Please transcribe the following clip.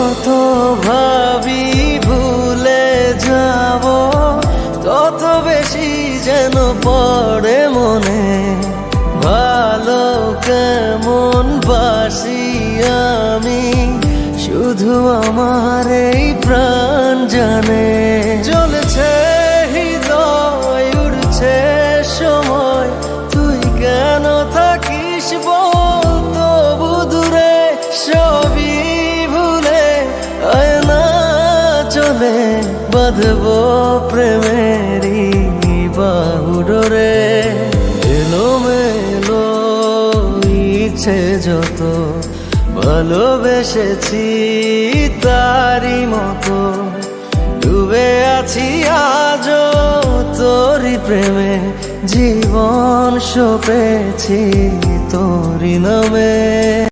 যত ভাবি ভুলে যাব, তত বেশি যেন পড়ে মনে। ভালো কেমন বাসি আমি, শুধু আমার এই প্রাণ জানে। চলছে হৃদয়, উড়ছে সময়, তুই কেন থাকিস বল তবু দূরে। সবই ভুলে আয়না চলে, বাঁধবো প্রেমেরই বাহুডোরে। এলোমেলো ইচ্ছে যত, ভালোবেসেছি তারই মতো। ডুবে আছি আজও তোরই প্রেমে, জীবন সপেছি তোরই নামে।